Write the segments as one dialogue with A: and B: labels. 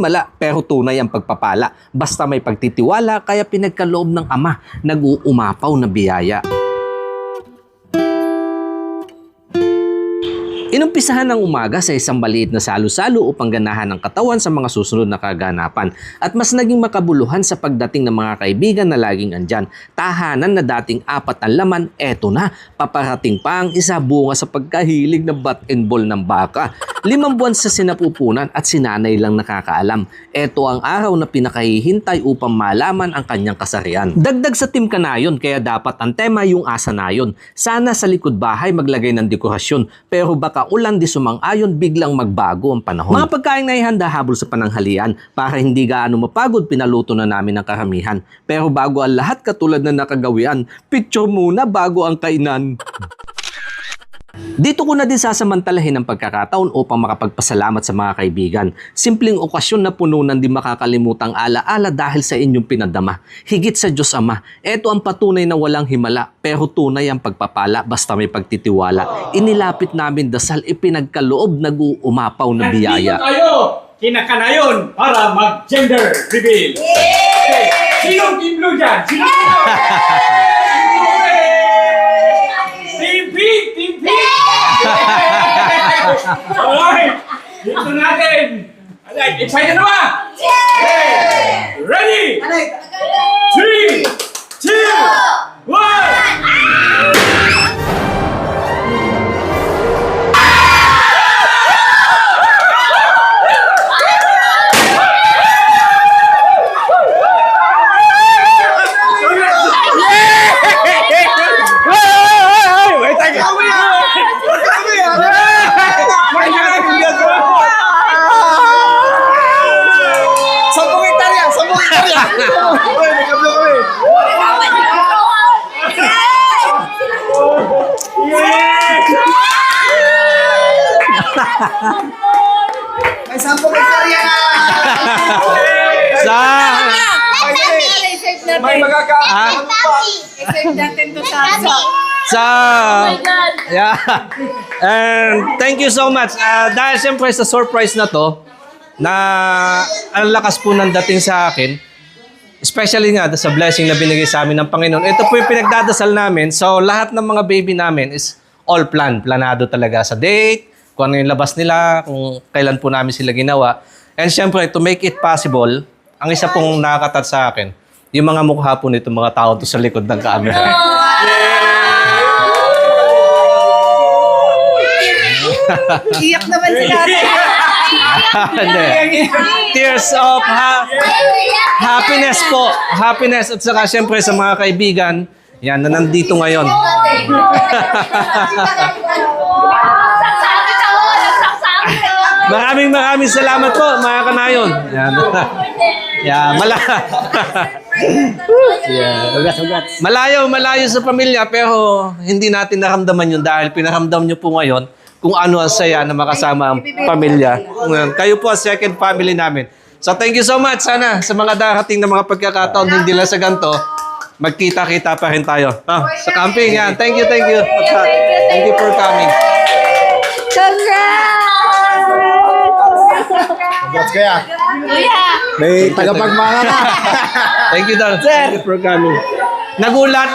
A: himala pero tunay ang pagpapala. Basta may pagtitiwala kaya pinagkaloob ng Ama, nag-uumapaw na biyaya. Inumpisahan ng umaga sa isang maliit na salo-salo upang ganahan ang katawan sa mga susunod na kaganapan at mas naging makabuluhan sa pagdating ng mga kaibigan na laging andyan. Tahanan na dating 4 ang laman, eto na, paparating pa ang isa bunga sa pagkahilig na bat and ball ng baka. 5 buwan sa sinapupunan at sinanay lang nakakaalam. Eto ang araw na pinakahihintay upang malaman ang kanyang kasarian. Dagdag sa Team Kanayon kaya dapat ang tema yung asa nayon. Sana sa likod bahay maglagay ng dekorasyon pero baka ulan di sumang-ayon biglang magbago ang panahon. Mga pagkain na ihanda habol sa pananghalian para hindi gaano mapagod pinaluto na namin ang karamihan. Pero bago ang lahat katulad na nakagawian, picture muna bago ang kainan. Dito ko na din sasamantalahin ang pagkakataon upang makapagpasalamat sa mga kaibigan. Simpleng okasyon na puno ng di makakalimutang alaala dahil sa inyong pinadama. Higit sa Diyos Ama, eto ang patunay na walang himala pero tunay ang pagpapala basta may pagtitiwala. Inilapit namin dasal ipinagkaloob nag-uumapaw na biyaya.
B: Nandito tayo, kinakanayon para mag-gender reveal. Okay. Sinong Team Blue dyan? Sinong Team Blue? Team Pink! Team Pink! Alright! Dito natin! Alright, excited na ba? Okay! Ready? 3, 2, 1!
C: May 10 hektarya na! May magkakaano pa!
D: I-save natin to
A: Yeah. And thank you so much. Dahil siyempre sa surprise na to, na ang lakas po ng dating sa akin, especially nga sa blessing na binigay sa amin ng Panginoon. Ito po yung pinagdadasal namin. So lahat ng mga baby namin is all planned. Planado talaga sa date, kung ano yung labas nila, kung kailan po namin sila ginawa. And siyempre, to make it possible, ang isa pong nakakatat sa akin, yung mga mukha po nito, mga tao to sa likod ng camera.
D: Iyak naman sila.
A: Tears of happiness po. Happiness at saka siyempre sa mga kaibigan, yan, na nandito ngayon. Maraming salamat po, mga kanayon. Yan. Yeah, malayo sa pamilya pero hindi natin naramdaman yun dahil pinaramdam nyo po ngayon kung ano ang saya na makasama ang pamilya. Kayo po ang second family namin. So thank you so much. Sana sa mga darating na mga pagkakataon, hindi lang sa ganito, magkita-kita pa rin tayo. Sa camping yan. Thank you. Thank you for coming.
C: Congrats kaya! May tagapagmana na!
A: Thank you, Don. Thank you for coming. Nagulat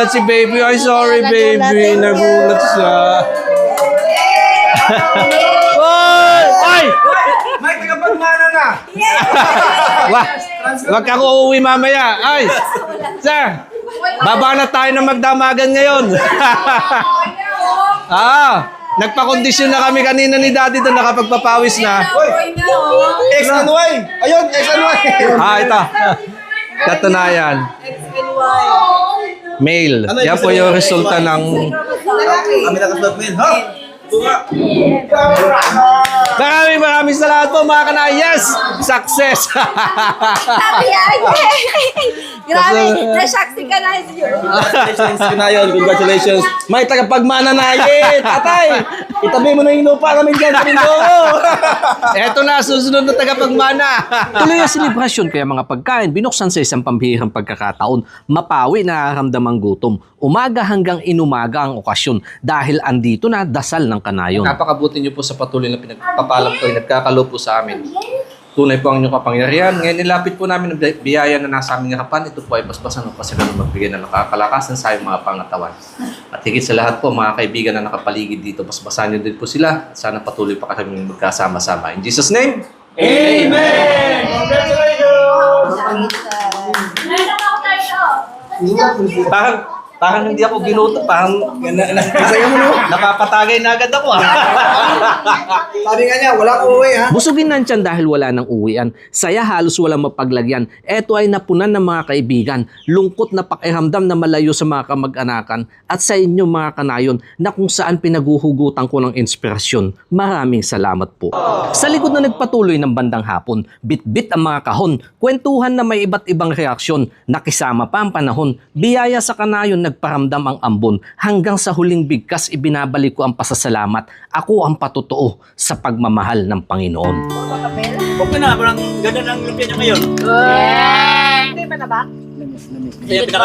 A: si baby. Ay, sorry, baby. Nagulat siya. Ay!
C: May tagapagmana na!
A: Wag ako uuwi mamaya. Ay! Sir, baba na tayo na magdamagan ngayon. Nagpa-kondisyon na kami kanina ni Daddy doon, nakapagpapawis na.
C: X and Y! Ayun, X and Y!
A: Ito. Katunayan. Male. Yan po yung resulta ng...
C: Kami nakaslot min, ha?
A: Maraming salamat po mga kanay. Yes! Success!
D: Grabe, na-shock ka na.
C: Congratulations, Kanayon. Congratulations. May tagapagmana na. Tatay! Itabi mo na yung lupa namin dyan sa Mindo.
A: Eto na, susunod na tagapagmana. Tuloy ang selebrasyon kaya mga pagkain binuksan sa isang pambihirang pagkakataon. Mapawi na nararamdamang gutom. Umaga hanggang inumaga ang okasyon dahil andito na dasal ng kanayon. Napakabuti niyo po sa patuloy na pagpapakapalang po ay nagkakalo po sa amin. Tunay po ang inyong kapangyarihan. Ngayon, nilapit po namin ang biyaya na nasa aming harapan. Ito po ay basbasan ng pasigan ng magbigay na nakakalakasan sa iyong mga pangatawan. At higit sa lahat po, mga kaibigan na nakapaligid dito, basbasan niyo din po sila. At sana patuloy pa kami magkasama-sama. In Jesus' name,
B: Amen! Congratulations!
A: parang hindi ako ginuto. Parang
C: Masaya mo, no?
A: napapatagay na agad ako.
C: Sabi nga niya, walang uuwi, ha?
A: Busugin na tiyan dahil wala nang uwian. Saya halos walang mapaglagyan. Eto ay napunan ng mga kaibigan. Lungkot na pakiramdam na malayo sa mga kamag-anakan at sa inyo mga kanayon na kung saan pinaguhugutan ko ng inspirasyon. Maraming salamat po. Sa likod na nagpatuloy ng bandang hapon, bit-bit ang mga kahon, kwentuhan na may iba't ibang reaksyon, nakisama pa ang panahon, biyaya sa kanayon nagparamdam ang ambon, hanggang sa huling bigkas ibinabalik ko ang pasasalamat. Ako ang patotoo sa pagmamahal ng Panginoon.
B: Okay na, parang ganda ng lumpia niya ngayon.
D: Hindi ba na ba?
B: Kaya pinaka